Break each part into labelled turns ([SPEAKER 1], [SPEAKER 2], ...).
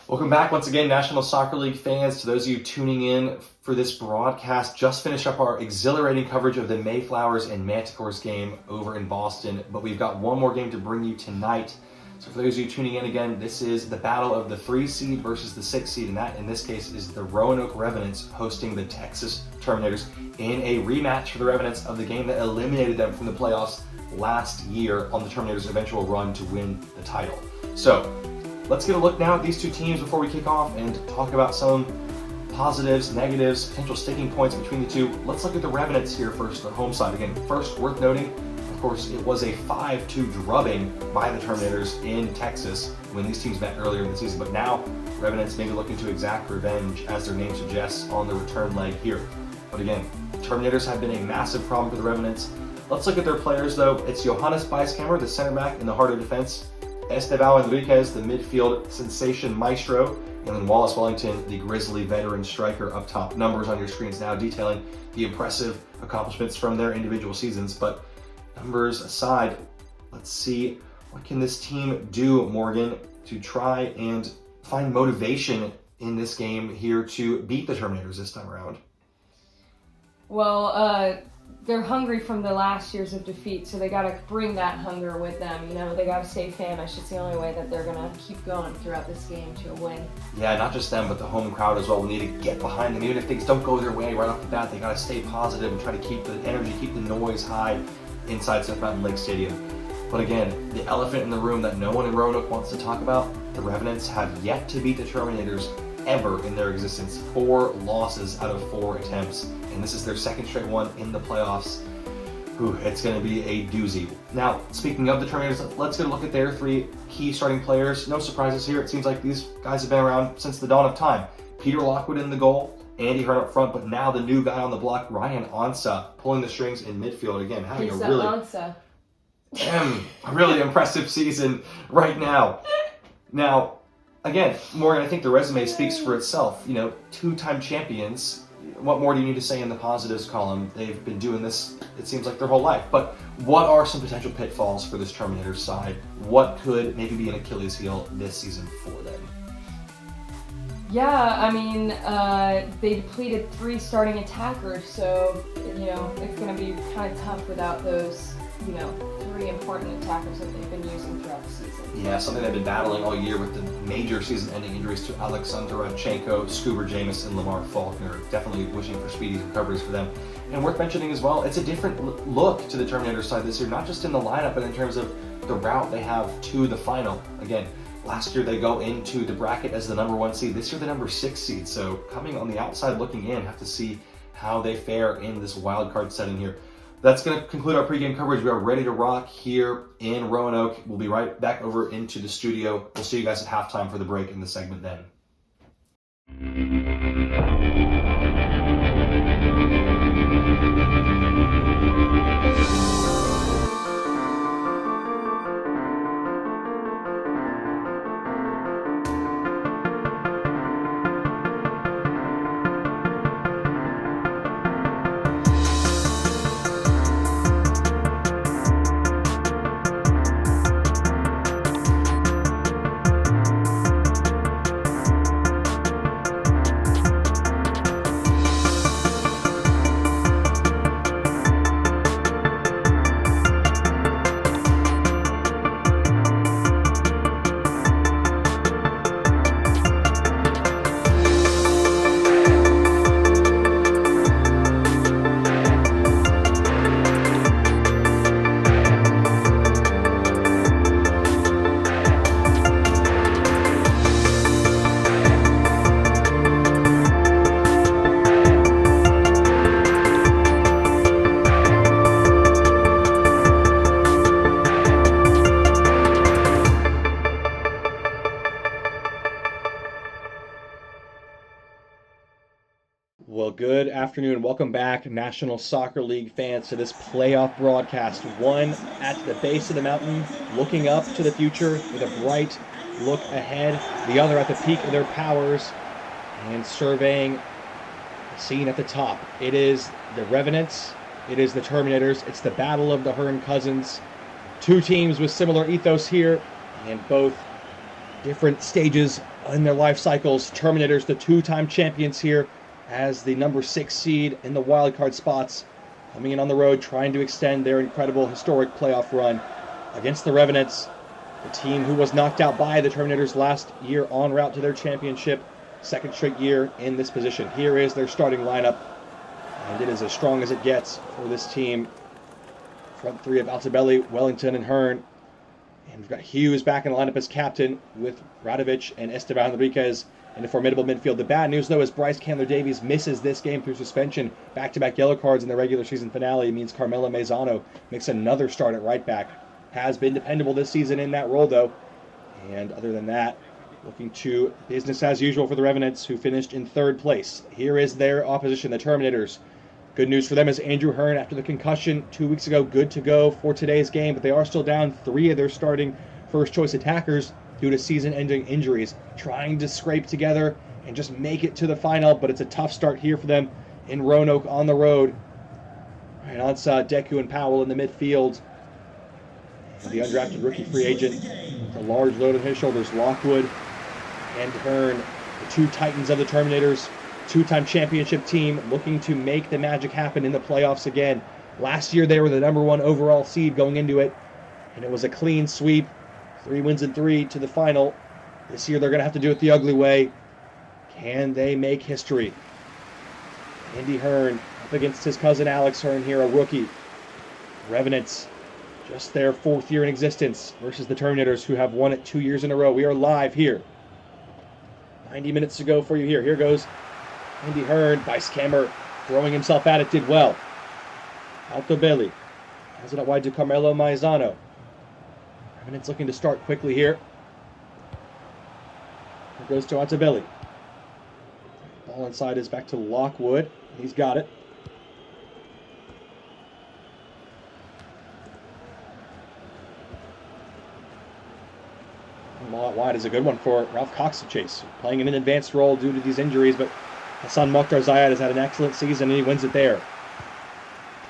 [SPEAKER 1] Welcome back once again, National Soccer League fans. To those of you tuning in for this broadcast, just finished up our exhilarating coverage of the Mayflowers and Manticores game over in Boston, but we've got one more game to bring you tonight. So for those of you tuning in again, this is the battle of the 3 seed versus the 6 seed, and that in this case is the Roanoke Revenants hosting the Texas Terminators in a rematch for the Revenants of the game that eliminated them from the playoffs last year on the Terminators' eventual run to win the title. So let's get a look now at these two teams before we kick off and talk about some positives, negatives, potential sticking points between the two. Let's look at the Revenants here first, the home side. Again, first worth noting, of course, it was a 5-2 drubbing by the Terminators in Texas when these teams met earlier in the season. But now, Revenants may be looking to exact revenge, as their name suggests, on the return leg here. But again, Terminators have been a massive problem for the Revenants. Let's look at their players, though. It's Johannes Beiskammer, the center back in the heart of defense. Esteban Enriquez, the midfield sensation maestro, and then Wallace Wellington, the grizzly veteran striker up top. Numbers on your screens now detailing the impressive accomplishments from their individual seasons. But numbers aside, let's see what can this team do, Morgan, to try and find motivation in this game here to beat the Terminators this time around.
[SPEAKER 2] Well, they're hungry from the last years of defeat, so they got to bring that hunger with them. You know, they got to stay famished. It's the only way that they're going to keep going throughout this game to a win.
[SPEAKER 1] Yeah, not just them, but the home crowd as well. We need to get behind them. Even if things don't go their way right off the bat, they got to stay positive and try to keep the energy, keep the noise high inside South Mountain Lake Stadium. But again, the elephant in the room that no one in Roanoke wants to talk about, the Revenants have yet to beat the Terminators ever in their existence. 4 losses out of 4 attempts, and this is their second straight one in the playoffs. It's going to be a doozy. Now, speaking of the Terminators, let's get a look at their 3 key starting players. No surprises here. It seems like these guys have been around since the dawn of time. Peter Lockwood in the goal, Andy Hearn up front, but now the new guy on the block, Ryan Ansa, pulling the strings in midfield again, having a really impressive season right now. Now, again, Morgan, I think the resume speaks for itself. You know, 2-time champions. What more do you need to say in the positives column? They've been doing this, it seems like, their whole life. But what are some potential pitfalls for this Terminators side? What could maybe be an Achilles heel this season for them?
[SPEAKER 2] Yeah, I mean, they depleted 3 starting attackers, so, you know, it's going to be kind of tough without those, 3 important attackers that they've been using throughout the season.
[SPEAKER 1] Yeah, something they've been battling all year with the major season-ending injuries to Alexander Rodchenko, Scuba Jamis, and Lamar Faulkner. Definitely wishing for speedy recoveries for them. And worth mentioning as well, it's a different look to the Terminator side this year, not just in the lineup, but in terms of the route they have to the final. Again, last year they go into the bracket as the number 1 seed. This year the number 6 seed. So coming on the outside looking in, have to see how they fare in this wild card setting here. That's going to conclude our pregame coverage. We are ready to rock here in Roanoke. We'll be right back over into the studio. We'll see you guys at halftime for the break in the segment then. Well, good afternoon. Welcome back, National Soccer League fans, to this playoff broadcast. One at the base of the mountain, looking up to the future with a bright look ahead. The other at the peak of their powers and surveying the scene at the top. It is the Revenants. It is the Terminators. It's the battle of the Hearn cousins. 2 teams with similar ethos here, and both different stages
[SPEAKER 3] in their life cycles. Terminators, the two-time champions here, as the number 6 seed in the wildcard spots, coming in on the road, trying to extend their incredible historic playoff run against the Revenants, the team who was knocked out by the Terminators last year en route to their championship, second straight year in this position. Here is their starting lineup, and it is as strong as it gets for this team. Front three of Altobelli, Wellington, and Hearn. And we've got Hughes back in the lineup as captain with Radovic and Esteban Enriquez in a formidable midfield. The bad news, though, is Bryce Candler-Davies misses this game through suspension. Back-to-back yellow cards in the regular season finale means Carmelo Maizano makes another start at right back. Has been dependable this season in that role, though. And other than that, looking to business as usual for the Revenants, who finished in third place. Here is their opposition, the Terminators. Good news for them is Andrew Hearn, after the concussion 2 weeks ago, good to go for today's game, but they are still down 3 of their starting first-choice attackers due to season-ending injuries, trying to scrape together and just make it to the final, but it's a tough start here for them in Roanoke on the road. And Ansa, Deku, and Powell in the midfield. And the undrafted rookie free agent, the large load on his shoulders, Lockwood and Hearn, the two titans of the Terminators, two-time championship team looking to make the magic happen in the playoffs again. Last year they were the number 1 overall seed going into it, and it was a clean sweep. 3 wins and 3 to the final. This year they're going to have to do it the ugly way. Can they make history? Andy Hearn up against his cousin Alex Hearn here, a rookie. Revenants, just their 4th year in existence, versus the Terminators, who have won it 2 years in a row. We are live here. 90 minutes to go for you here. Here goes Andy Hearn. Weiskammer throwing himself at it, did well. Altobelli has it out wide to Carmelo Maizano. Revenants looking to start quickly here. Here goes to Altobelli. Ball inside is back to Lockwood. He's got it. Ball out wide is a good one for Ralph Cox to chase. Playing in an advanced role due to these injuries, but Hassan Mokhtar Zayed has had an excellent season and he wins it there.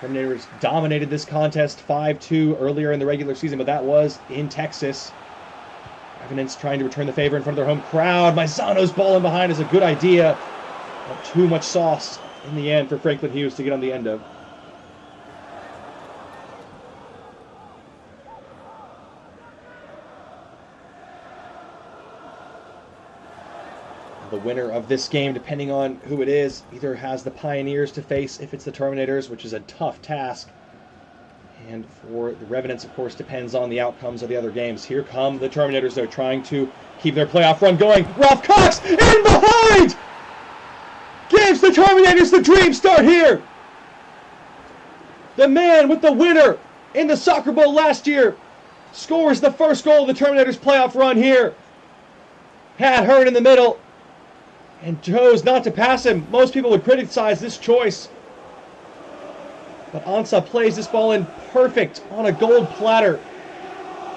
[SPEAKER 3] Terminators dominated this contest 5-2 earlier in the regular season, but that was in Texas. Revenants trying to return the favor in front of their home crowd. Maizano's ball in behind is a good idea. Not too much sauce in the end for Franklin Hughes to get on the end of. The winner of this game, depending on who it is, either has the Pioneers to face if it's the Terminators, which is a tough task. And for the Revenants, of course, depends on the outcomes of the other games. Here come the Terminators, though, trying to keep their playoff run going. Ralph Cox in behind! Gives the Terminators the dream start here! The man with the winner in the Soccer Bowl last year scores the first goal of the Terminators' playoff run here. Had Hearn in the middle and chose not to pass him. Most people would criticize this choice, but Ansa plays this ball in perfect on a gold platter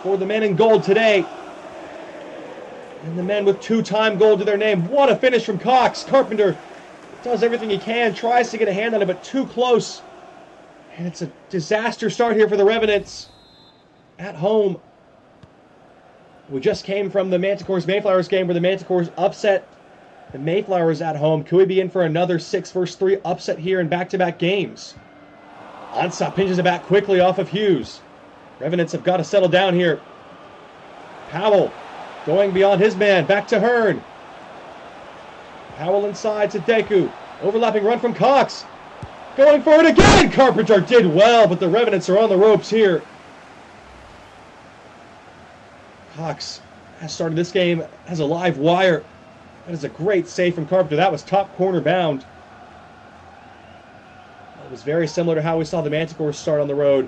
[SPEAKER 3] for the men in gold today. And the men with 2-time gold to their name. What a finish from Cox. Carpenter does everything he can, tries to get a hand on it, but too close. And it's a disaster start here for the Revenants at home. We just came from the Manticores Mayflowers game where the Manticores upset the Mayflowers at home. Could we be in for another 6-3 upset here in back-to-back games? Ansa pinches it back quickly off of Hughes. Revenants have got to settle down here. Powell going beyond his man. Back to Hearn. Powell inside to Deku. Overlapping run from Cox. Going for it again. Carpenter did well, but the Revenants are on the ropes here. Cox has started this game as a live wire. That is a great save from Carpenter. That was top corner bound. It was very similar to how we saw the Manticores start on the road.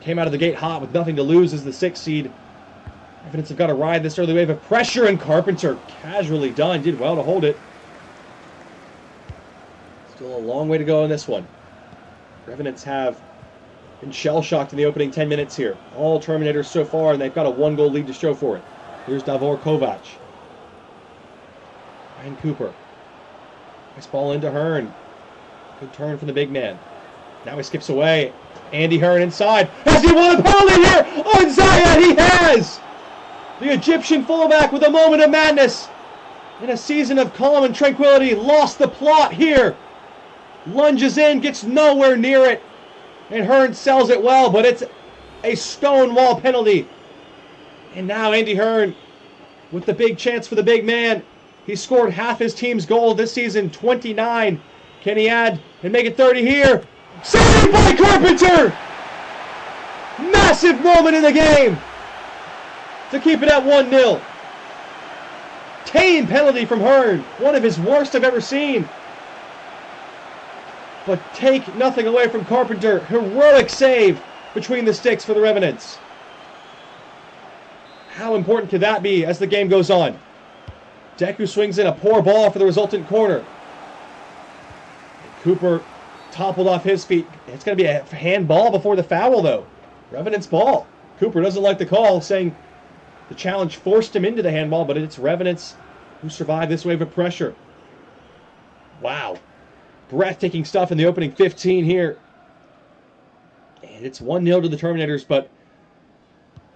[SPEAKER 3] Came out of the gate hot with nothing to lose as the 6th seed. Revenants have got to ride this early wave of pressure, and Carpenter, casually done, did well to hold it. Still a long way to go in this one. Revenants have been shell-shocked in the opening 10 minutes here. All Terminators so far, and they've got a 1-goal lead to show for it. Here's Davor Kovac. Ryan Cooper. Nice ball into Hearn. Good turn from the big man. Now he skips away. Andy Hearn inside. Has he won a penalty here? On Zayed, he has! The Egyptian fullback with a moment of madness. in a season of calm and tranquility, lost the plot here. Lunges in, gets nowhere near it. And Hearn sells it well, but it's a stonewall penalty. And now Andy Hearn with the big chance for the big man. He scored half his team's goal this season, 29. Can he add and make it 30 here? Saved by Carpenter! Massive moment in the game to keep it at 1-0. Tame penalty from Hearn, one of his worst I've ever seen. But take nothing away from Carpenter. Heroic save between the sticks for the Revenants. How important could that be as the game goes on? Deku swings in a poor ball for the resultant corner. Cooper toppled off his feet. It's going to be a handball before the foul, though. Revenant's ball. Cooper doesn't like the call, saying the challenge forced him into the handball, but it's Revenants who survived this wave of pressure. Wow. Breathtaking stuff in the opening 15 here. And it's 1-0 to the Terminators, but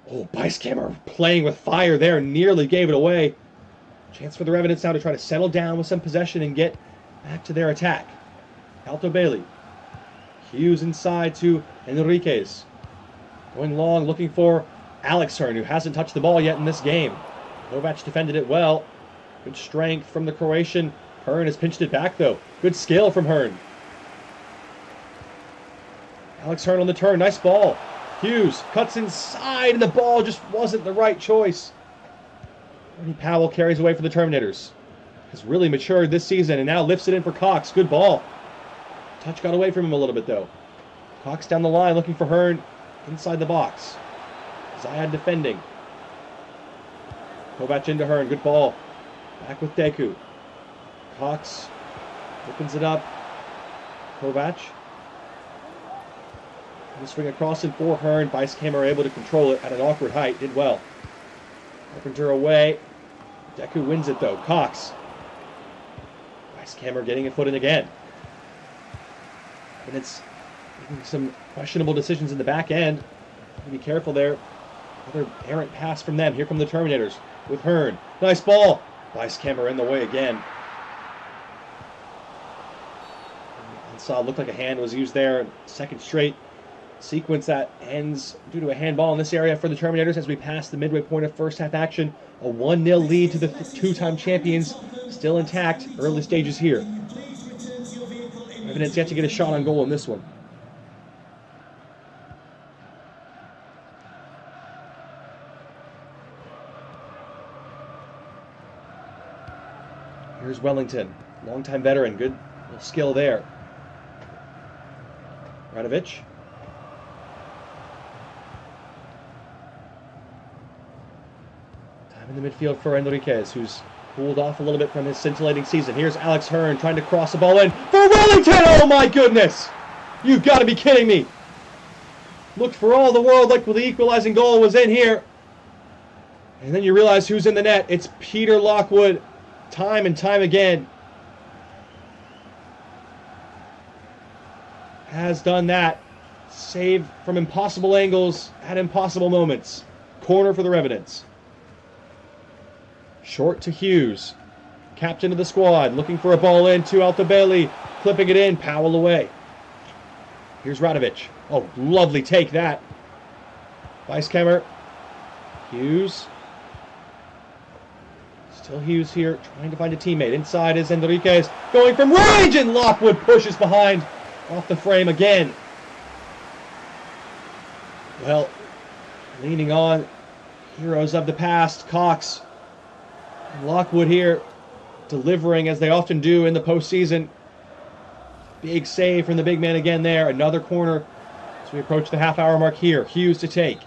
[SPEAKER 3] Beiskammer playing with fire there, nearly gave it away. Chance for the Revenants now to try to settle down with some possession and get back to their attack. Alto Bailey. Hughes inside to Enriquez. Going long, looking for Alex Hearn, who hasn't touched the ball yet in this game. Kovac defended it well. Good strength from the Croatian. Hearn has pinched it back, though. Good skill from Hearn. Alex Hearn on the turn. Nice ball. Hughes cuts inside, and the ball just wasn't the right choice. Ernie Powell carries away for the Terminators. Has really matured this season and now lifts it in for Cox. Good ball. Touch got away from him a little bit, though. Cox down the line looking for Hearn inside the box. Zayad defending. Kovac into Hearn. Good ball. Back with Deku. Cox opens it up. Kovac. Swing across in for Hearn. Beiskammer able to control it at an awkward height. Did well. Carpenter away. Deku wins it, though. Cox. Beiskammer getting a foot in again. And it's making some questionable decisions in the back end. Be careful there. Another errant pass from them. Here come the Terminators with Hearn. Nice ball. Beiskammer in the way again. And saw it looked like a hand was used there. Second straight sequence that ends due to a handball in this area for the Terminators as we pass the midway point of first half action. A 1-0 lead to the two-time champions, still intact. Early stages here. Revenants yet to get a shot on goal in this one. Here's Wellington, longtime veteran, good skill there. Radovic. In the midfield for Enriquez, who's cooled off a little bit from his scintillating season. Here's Alex Hearn trying to cross the ball in for Wellington! Oh my goodness! You've got to be kidding me! Looked for all the world like the equalizing goal was in here. And then you realize who's in the net. It's Peter Lockwood, time and time again. Has done that. Save from impossible angles at impossible moments. Corner for the Revenants. Short to Hughes. Captain of the squad. Looking for a ball in to Alto Bailey. Clipping it in. Powell away. Here's Radovic. Oh, lovely take that. Beiskammer. Hughes. Still Hughes here. Trying to find a teammate. Inside is Enriquez. Going from range, and Lockwood pushes behind. Off the frame again. Well, leaning on. Heroes of the past. Cox. Lockwood here, delivering as they often do in the postseason. Big save from the big man again there. Another corner as we approach the half-hour mark here. Hughes to take.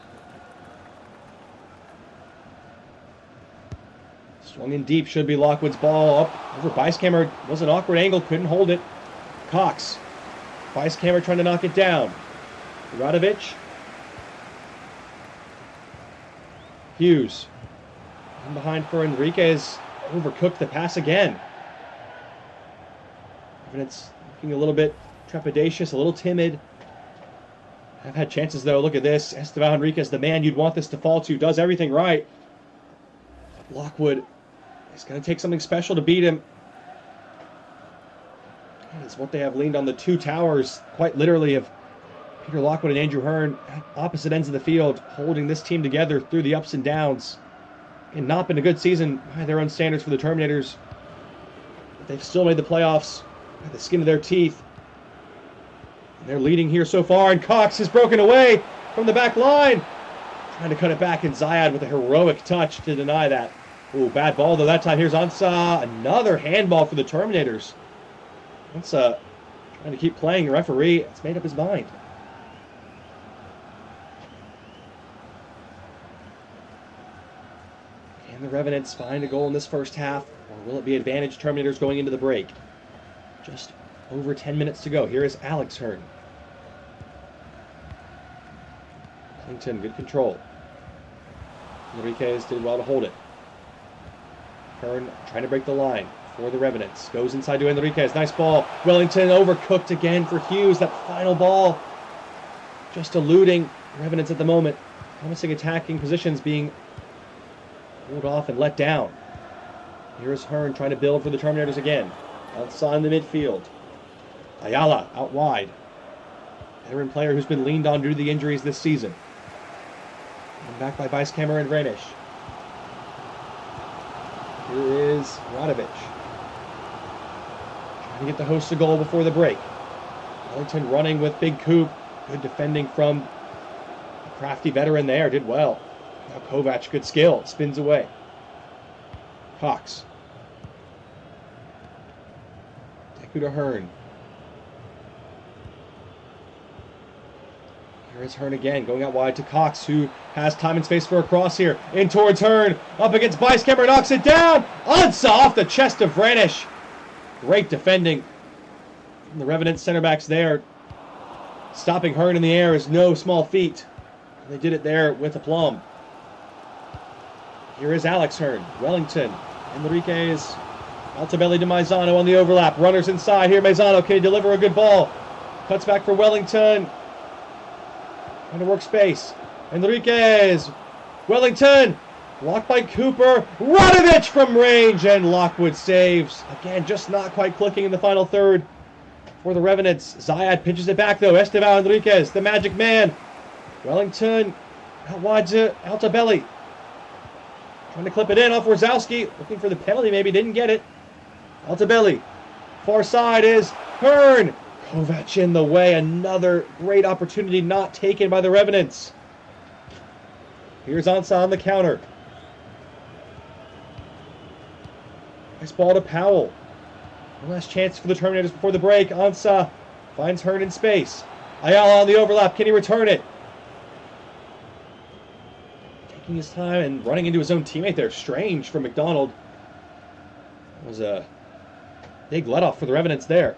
[SPEAKER 3] Swung in deep, should be Lockwood's ball. Up over Beiskammer. Was an awkward angle, couldn't hold it. Cox. Beiskammer trying to knock it down. Radovic. Hughes. In behind for Enriquez. Overcooked the pass again. And it's looking a little bit trepidatious, a little timid. I've had chances though. Look at this. Esteban Enriquez, the man you'd want this to fall to, does everything right. Lockwood It's going to take something special to beat him. It's what they have leaned on, the two towers, quite literally, of Peter Lockwood and Andrew Hearn at opposite ends of the field, holding this team together through the ups and downs. And not been a good season by their own standards for the Terminators. But they've still made the playoffs by the skin of their teeth. And they're leading here so far, and Cox is broken away from the back line. Trying to cut it back, and Zayad with a heroic touch to deny that. Ooh, bad ball though that time. Here's Ansah. Another handball for the Terminators. Ansah trying to keep playing. The referee has made up his mind. Can the Revenants find a goal in this first half, or will it be advantage Terminators going into the break? Just over 10 minutes to go. Here is Alex Hearn. Clinton, good control. Enriquez did well to hold it. Hearn trying to break the line for the Revenants. Goes inside to Enriquez. Nice ball. Wellington overcooked again for Hughes. That final ball just eluding Revenants at the moment. Promising attacking positions being pulled off and let down. Here's Hearn trying to build for the Terminators again. Outside in the midfield. Ayala out wide. Veteran player who's been leaned on due to the injuries this season. And back by Vice Cameron Vranish. Here is Radovic. Trying to get the host a goal before the break. Wellington running with Big Coop. Good defending from a crafty veteran there. Did well. Now Kovac, good skill. Spins away. Cox. Deku to Hearn. Here's Hearn again, going out wide to Cox, who has time and space for a cross here. In towards Hearn, up against Beiskammer, knocks it down! Ansah off the chest of Vranish. Great defending from the Revenant center backs there. Stopping Hearn in the air is no small feat. They did it there with aplomb. Here is Alex Hearn, Wellington, Enriquez, Altabelli to Maizano on the overlap. Runners inside here, Maizano can deliver a good ball. Cuts back for Wellington. Trying to work space. Enriquez. Wellington. Blocked by Cooper. Radovic from range, and Lockwood saves. Again, just not quite clicking in the final third for the Revenants. Zayad pitches it back though. Esteban Enriquez, the magic man. Wellington out wide to Altabelli. Trying to clip it in off Wazowski. Looking for the penalty, maybe didn't get it. Altabelli. Far side is Hearn. Kovac in the way. Another great opportunity not taken by the Revenants. Here's Ansah on the counter. Nice ball to Powell. One last chance for the Terminators before the break. Ansah finds Hearn in space. Ayala on the overlap. Can he return it? Taking his time and running into his own teammate there. Strange from McDonald. That was a big let-off for the Revenants there.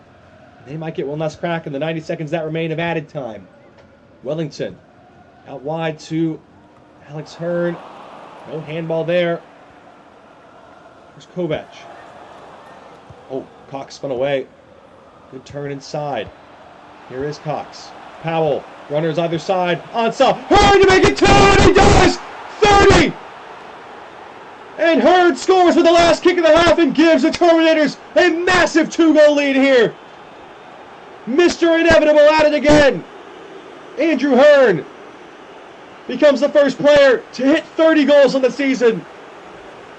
[SPEAKER 3] They might get one last crack in the 90 seconds that remain of added time. Wellington out wide to Alex Hearn. No handball there. There's Kovac. Oh, Cox spun away. Good turn inside. Here is Cox. Powell. Runners either side. Ansah. Hearn to make it 2, and he does! 30! And Hearn scores with the last kick of the half and gives the Terminators a massive 2-goal lead here. Mr. Inevitable at it again. Andrew Hearn becomes the first player to hit 30 goals on the season.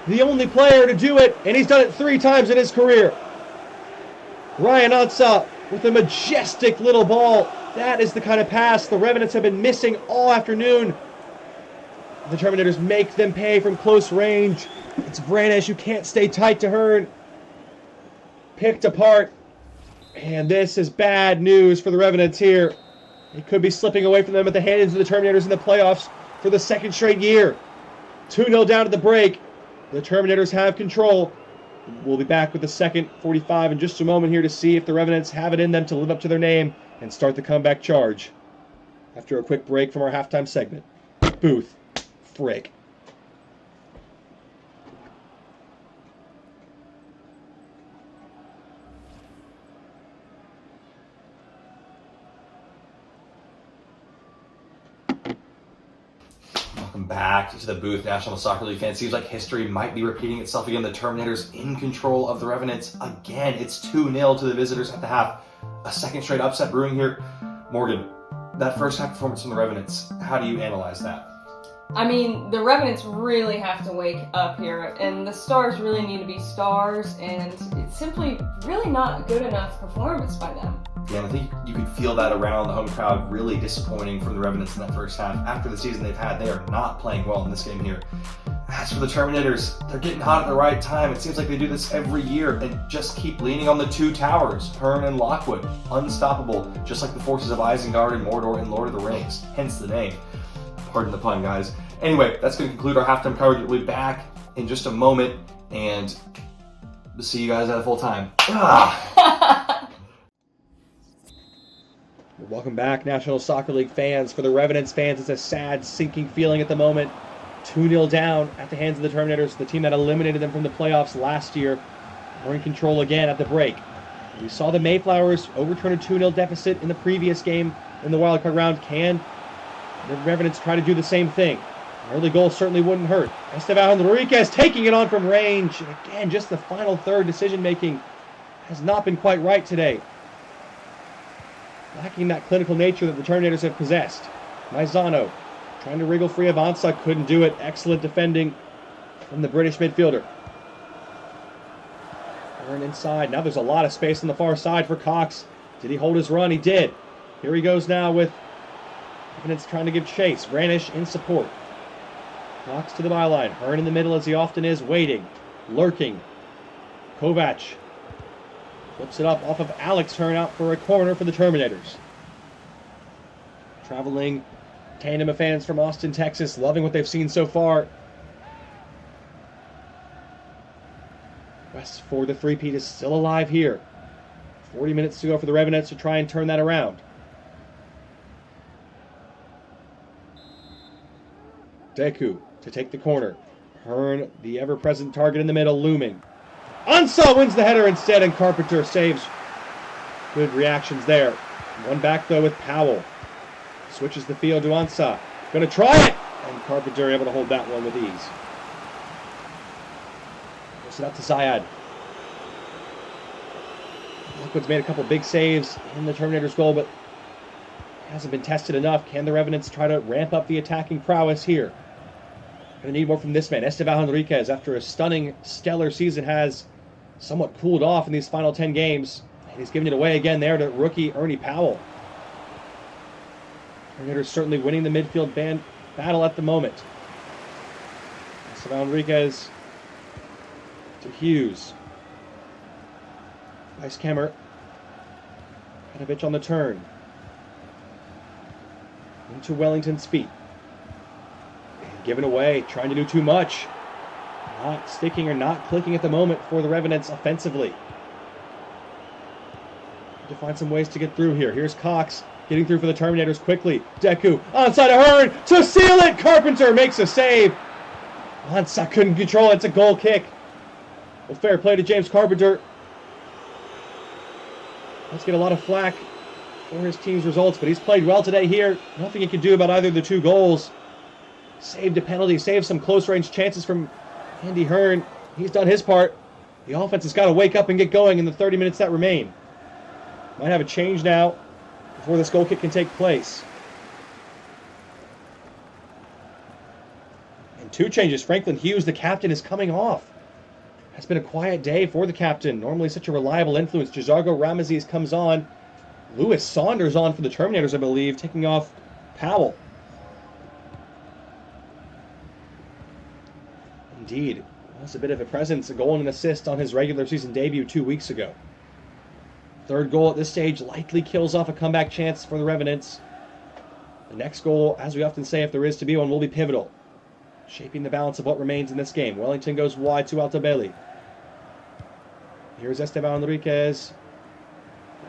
[SPEAKER 3] The only player to do it, and he's done it 3 times in his career. Ryan Ansah with a majestic little ball. That is the kind of pass the Revenants have been missing all afternoon. The Terminators make them pay from close range. It's Vranish who can't stay tight to Hearn. Picked apart. And this is bad news for the Revenants here. It could be slipping away from them at the hands of the Terminators in the playoffs for the 2nd straight year. 2-0 down at the break. The Terminators have control. We'll be back with the second 45 in just a moment here to see if the Revenants have it in them to live up to their name and start the comeback charge. After a quick break from our halftime segment. Booth. Frick.
[SPEAKER 1] Welcome back to the booth, National Soccer League fans. Seems like history might be repeating itself again. The Terminators in control of the Revenants again. It's 2-0 to the visitors at the half. A second straight upset brewing here. Morgan, that first half performance from the Revenants, how do you analyze that?
[SPEAKER 2] I mean, the Revenants really have to wake up here, and the stars really need to be stars, and it's simply really not good enough performance by them.
[SPEAKER 1] Yeah, and I think you could feel that around the home crowd, really disappointing from the Revenants in that first half. After the season they've had, they are not playing well in this game here. As for the Terminators, they're getting hot at the right time. It seems like they do this every year and just keep leaning on the two towers, Hearn and Lockwood. Unstoppable, just like the forces of Isengard and Mordor in Lord of the Rings, hence the name. Pardon the pun, guys. Anyway, that's going to conclude our halftime coverage. We'll be back in just a moment, and we'll see you guys at full time.
[SPEAKER 3] Welcome back, National Soccer League fans. For the Revenants fans, it's a sad, sinking feeling at the moment. 2-0 down at the hands of the Terminators, the team that eliminated them from the playoffs last year. We're in control again at the break. We saw the Mayflowers overturn a 2-0 deficit in the previous game in the Wildcard Round. Can the Revenants try to do the same thing? An early goal certainly wouldn't hurt. Esteban Enriquez taking it on from range. And again, just the final third decision-making has not been quite right today. Lacking that clinical nature that the Terminators have possessed. Maizano trying to wriggle free of Ansah, couldn't do it. Excellent defending from the British midfielder. Turn inside. Now there's a lot of space on the far side for Cox. Did he hold his run? He did. Here he goes now with Revenants trying to give chase. Ranish in support. Cox to the byline. Hearn in the middle as he often is, waiting, lurking. Kovac flips it up off of Alex Hearn out for a corner for the Terminators. Traveling tandem of fans from Austin, Texas, loving what they've seen so far. Quest for the three-peat is still alive here. 40 minutes to go for the Revenants to try and turn that around. Deku to take the corner. Hearn, the ever-present target in the middle, looming. Ansah wins the header instead, and Carpenter saves. Good reactions there. One back, though, with Powell. Switches the field to Ansah. Gonna try it! And Carpenter able to hold that one with ease. Puts it out to Zayad. Lockwood's made a couple big saves in the Terminators' goal, but hasn't been tested enough. Can the Revenants try to ramp up the attacking prowess here? Gonna need more from this man. Esteban Enriquez, after a stunning, stellar season, has somewhat cooled off in these final 10 games. And he's giving it away again there to rookie Ernie Powell. Terminators certainly winning the midfield battle at the moment. Esteban Enriquez to Hughes. Nice Kemmer. Petrovic on the turn. Into Wellington's feet. Given away, trying to do too much. Not sticking or not clicking at the moment for the Revenants offensively. Need to find some ways to get through here. Here's Cox getting through for the Terminators quickly. Deku onside of Hearn to seal it. Carpenter makes a save. Ansah couldn't control it. It's a goal kick. Well, fair play to James Carpenter. Let's get a lot of flack for his team's results, but he's played well today here. Nothing he can do about either of the two goals. Saved a penalty, saved some close-range chances from Andy Hearn. He's done his part. The offense has got to wake up and get going in the 30 minutes that remain. Might have a change now before this goal kick can take place. And two changes. Franklin Hughes, the captain, is coming off. Has been a quiet day for the captain. Normally such a reliable influence. Jazargo Ramesses comes on. Lewis Saunders on for the Terminators, I believe, taking off Powell. Indeed. Was a bit of a presence, a goal and an assist on his regular season debut 2 weeks ago. Third goal at this stage likely kills off a comeback chance for the Revenants. The next goal, as we often say, if there is to be one, will be pivotal, shaping the balance of what remains in this game. Wellington goes wide to Altobelli. Here's Esteban Enriquez.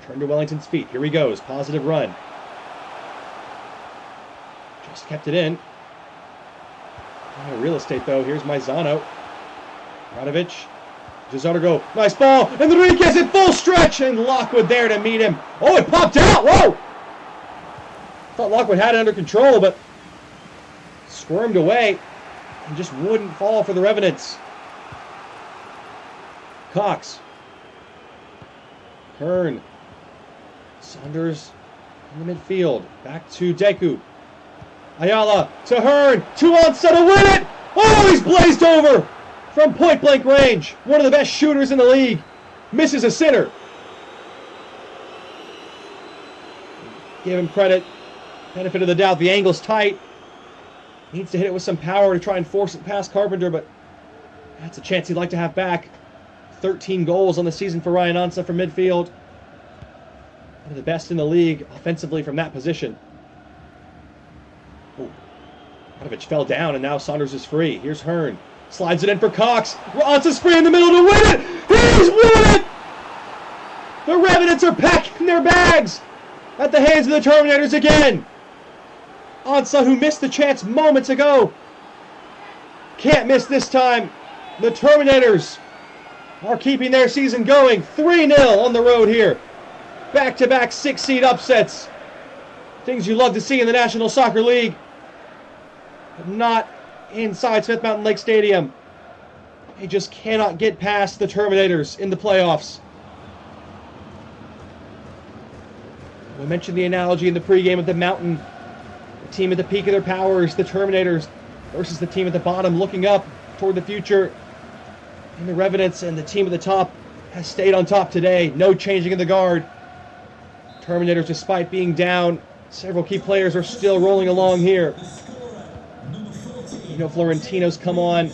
[SPEAKER 3] Return to Wellington's feet. Here he goes. Positive run. Just kept it in. Out of real estate, though. Here's Maizano. Radovic. Jazargo. Nice ball. And Enriquez in full stretch. And Lockwood there to meet him. Oh, it popped out. Whoa! Thought Lockwood had it under control, but squirmed away and just wouldn't fall for the Revenants. Cox. Hearn. Saunders in the midfield. Back to Deku. Ayala to Hearn. 2 on set to win it. Oh, he's blazed over from point blank range. One of the best shooters in the league. Misses a sitter. Give him credit. Benefit of the doubt. The angle's tight. Needs to hit it with some power to try and force it past Carpenter, but that's a chance he'd like to have back. 13 goals on the season for Ryan Ansah from midfield. One of the best in the league offensively from that position. Oh, Radovich fell down, and now Saunders is free. Here's Hearn. Slides it in for Cox. Ansah's free in the middle to win it. He's won it! The Revenants are packing their bags at the hands of the Terminators again. Ansah, who missed the chance moments ago, can't miss this time. The Terminators are keeping their season going. 3-0 on the road here. Back-to-back 6-seed upsets. Things you love to see in the National Soccer League. But not inside Smith Mountain Lake Stadium. They just cannot get past the Terminators in the playoffs. We mentioned the analogy in the pregame of the Mountain. The team at the peak of their powers, the Terminators, versus the team at the bottom looking up toward the future. And the Revenants, and the team at the top has stayed on top today. No changing of the guard. Terminators, despite being down, several key players are still rolling along here. Florentino's come on.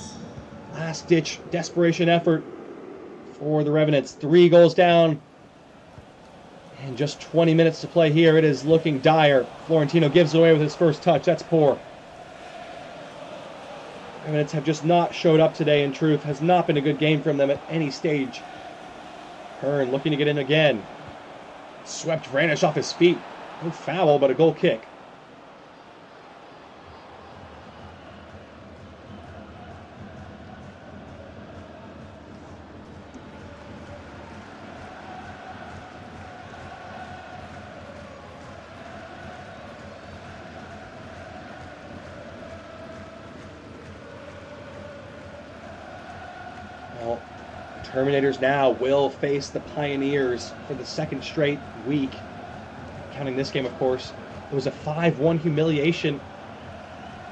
[SPEAKER 3] Last-ditch desperation effort for the Revenants. 3 goals down. And just 20 minutes to play here. It is looking dire. Florentino gives it away with his first touch. That's poor. Revenants have just not showed up today, in truth. Has not been a good game from them at any stage. Hearn looking to get in again. Swept Vranish off his feet. No foul, but a goal kick. Terminators now will face the Pioneers for the second straight week. Counting this game, of course. It was a 5-1 humiliation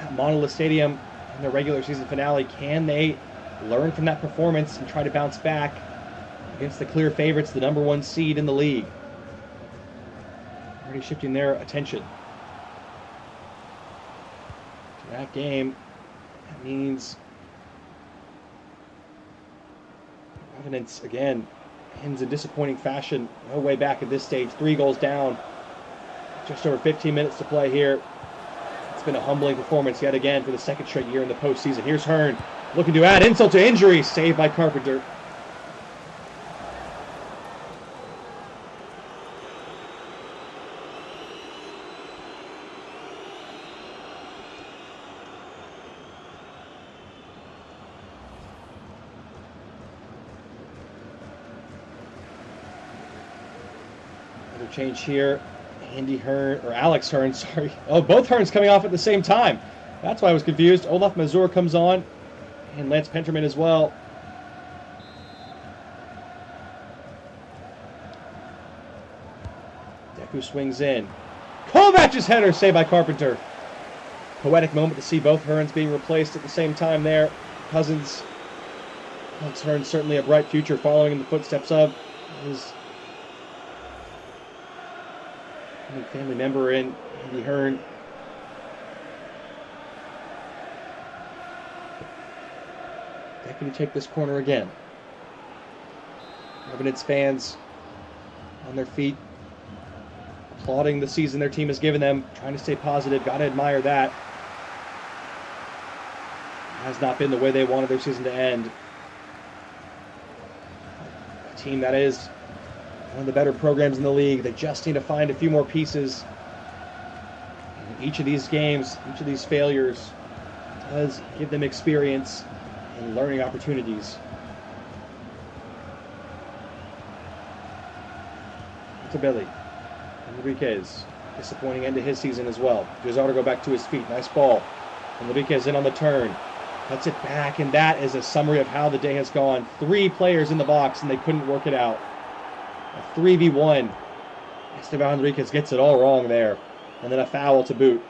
[SPEAKER 3] at Monolith Stadium in the regular season finale. Can they learn from that performance and try to bounce back against the clear favorites, the number 1 seed in the league? Already shifting their attention to that game. That means Revenants, again, ends in disappointing fashion. No way back at this stage. 3 goals down. Just over 15 minutes to play here. It's been a humbling performance yet again for the second straight year in the postseason. Here's Hearn looking to add insult to injury. Saved by Carpenter. Change here. Alex Hearn, sorry. Oh, both Hearns coming off at the same time. That's why I was confused. Olaf Mazur comes on, and Lance Penterman as well. Deku swings in. Kovac's header, saved by Carpenter. Poetic moment to see both Hearns being replaced at the same time there. Cousins. Alex Hearn, certainly a bright future following in the footsteps of his family member in Andy Hearn. They're going to take this corner again. Revenants fans on their feet, applauding the season their team has given them, trying to stay positive. Got to admire that. It has not been the way they wanted their season to end. A team that is one of the better programs in the league. They just need to find a few more pieces. And each of these games, each of these failures does give them experience and learning opportunities. To Billy. Enriquez. Disappointing end to his season as well. Jazar to go back to his feet. Nice ball. Enriquez in on the turn. Cuts it back, and that is a summary of how the day has gone. 3 players in the box, and they couldn't work it out. A 3v1. Esteban Enriquez gets it all wrong there. And then a foul to boot.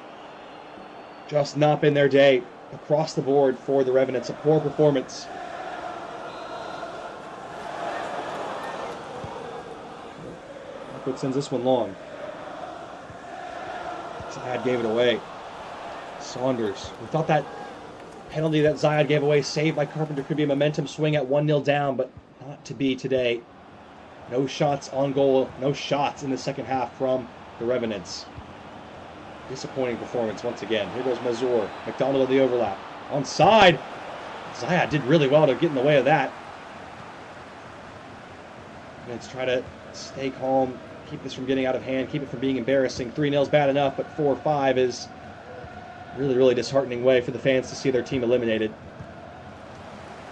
[SPEAKER 3] Just not been their day across the board for the Revenants. A poor performance. Lockwood sends this one long. Zayad gave it away. Saunders. We thought that penalty that Zayad gave away, saved by Carpenter, could be a momentum swing at 1-0 down, but not to be today. No shots on goal, no shots in the second half from the Revenants. Disappointing performance once again. Here goes Mazur. McDonald on the overlap. Onside. Zayad did really well to get in the way of that. Let's try to stay calm, keep this from getting out of hand, keep it from being embarrassing. 3-0 is bad enough, but 4-5 is really, really disheartening way for the fans to see their team eliminated.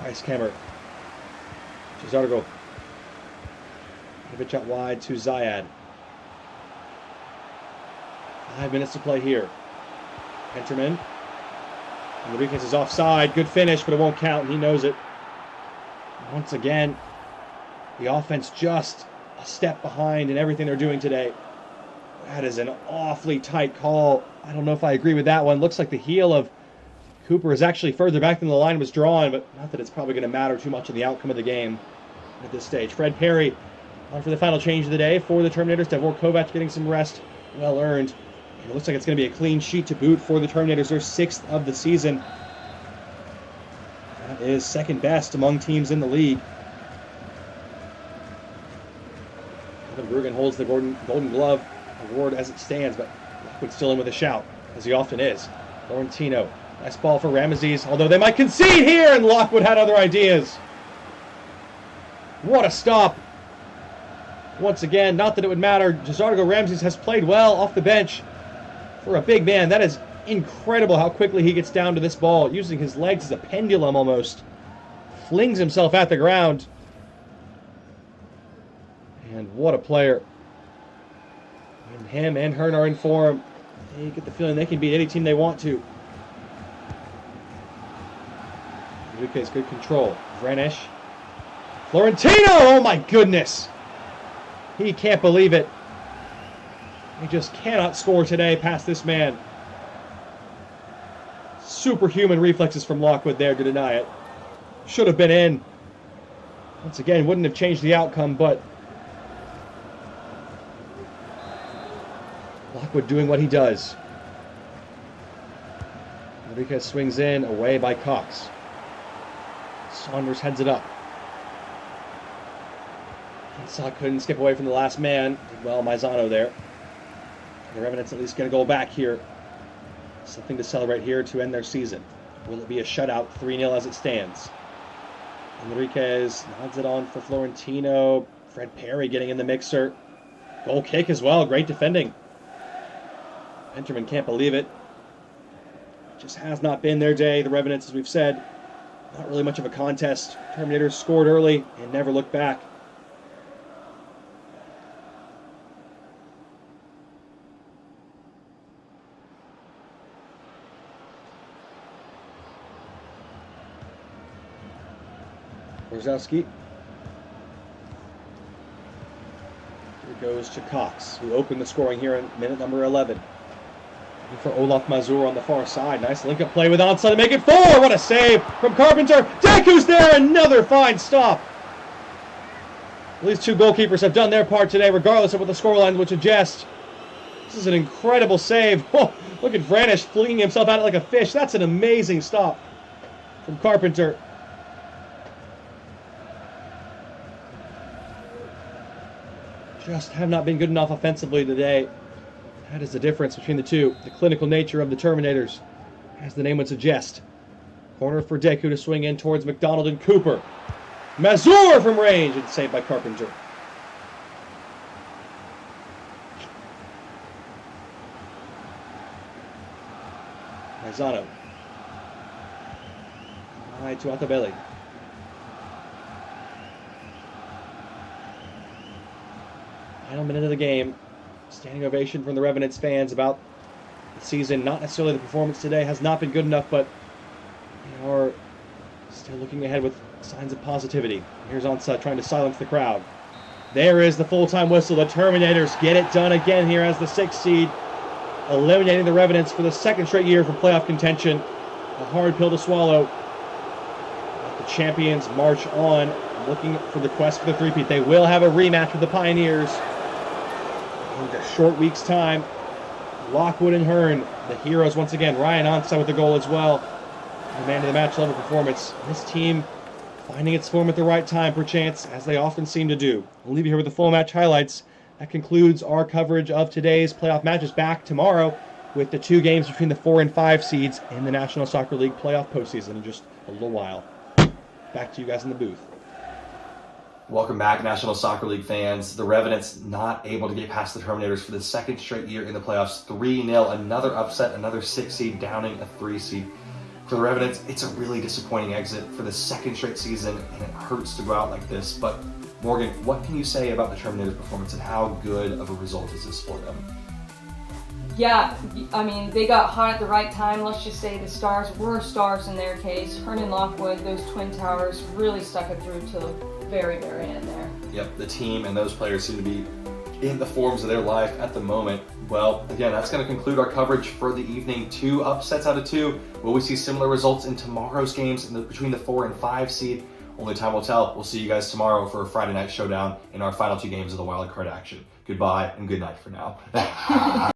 [SPEAKER 3] Nice Kemmer. Cesargo. Pitch out wide to Zayad. 5 minutes to play here. Penterman. Enriquez is offside. Good finish, but it won't count, and he knows it. Once again, the offense just a step behind in everything they're doing today. That is an awfully tight call. I don't know if I agree with that one. Looks like the heel of Cooper is actually further back than the line was drawn, but not that it's probably going to matter too much in the outcome of the game at this stage. Fred Perry on for the final change of the day for the Terminators. Davor Kovac getting some rest, well earned. And it looks like it's going to be a clean sheet to boot for the Terminators. Their 6th of the season. That is second best among teams in the league. Kevin Bergen holds the Golden Glove award as it stands, but Lockwood's still in with a shout, as he often is. Laurentino, nice ball for Ramesses, although they might concede here, and Lockwood had other ideas. What a stop. Once again, not that it would matter, Cesargo Ramesses has played well off the bench. For a big man, that is incredible how quickly he gets down to this ball, using his legs as a pendulum almost. Flings himself at the ground. And what a player. And him and Hearn are in form. They get the feeling they can beat any team they want to. Enriquez, good control. Vranish. Florentino! Oh my goodness! He can't believe it. He just cannot score today past this man. Superhuman reflexes from Lockwood there to deny it. Should have been in. Once again, wouldn't have changed the outcome, but Lockwood doing what he does. Enriquez swings in, away by Cox. Saunders heads it up. Saw couldn't skip away from the last man. Did well, Maizano there. The Revenants at least going to go back here. Something to celebrate here to end their season. Will it be a shutout, 3-0 as it stands? Enriquez nods it on for Florentino. Fred Perry getting in the mixer. Goal kick as well, great defending. Penterman can't believe it. Just has not been their day. The Revenants, as we've said, not really much of a contest. Terminators scored early and never looked back. Brzezowski. Here goes to Cox, who opened the scoring here in minute number 11. Looking for Olaf Mazur on the far side. Nice link-up play with onside to make it 4. What a save from Carpenter. Deku's there. Another fine stop. At least 2 goalkeepers have done their part today, regardless of what the scoreline would suggest. This is an incredible save. Oh, look at Vranish flinging himself at it like a fish. That's an amazing stop from Carpenter. Just have not been good enough offensively today. That is the difference between the two. The clinical nature of the Terminators, as the name would suggest. Corner for Deku to swing in towards McDonald and Cooper. Mazur from range, and saved by Carpenter. Maizano. High to Atabelli. Final minute of the game. Standing ovation from the Revenants fans about the season. Not necessarily the performance today has not been good enough, but they are still looking ahead with signs of positivity. Here's Onset trying to silence the crowd. There is the full-time whistle. The Terminators get it done again here as the 6th seed, eliminating the Revenants for the 2nd straight year from playoff contention. A hard pill to swallow. The champions march on, looking for the quest for the three-peat. They will have a rematch with the Pioneers in a short week's time. Lockwood and Hearn, the heroes once again. Ryan Onset with the goal as well. The man of the match level performance. This team finding its form at the right time, perchance, as they often seem to do. We'll leave you here with the full match highlights. That concludes our coverage of today's playoff matches. Back tomorrow with the 2 games between the 4 and 5 seeds in the National Soccer League playoff postseason in just a little while. Back to you guys in the booth.
[SPEAKER 1] Welcome back, National Soccer League fans. The Revenants not able to get past the Terminators for the 2nd straight year in the playoffs. 3-0, another upset, another 6 seed downing a 3 seed. For the Revenants, it's a really disappointing exit for the 2nd straight season, and it hurts to go out like this. But Morgan, what can you say about the Terminators' performance and how good of a result is this for them?
[SPEAKER 2] Yeah, I mean, they got hot at the right time. Let's just say the stars were stars in their case. Hearn and Lockwood, those twin towers, really stuck it through to the very, very end there.
[SPEAKER 1] Yep, the team and those players seem to be in the forms of their life at the moment. Well, again, that's going to conclude our coverage for the evening. 2 upsets out of 2. Will we see similar results in tomorrow's games between the 4 and 5 seed? Only time will tell. We'll see you guys tomorrow for a Friday night showdown in our final 2 games of the Wildcard action. Goodbye and good night for now.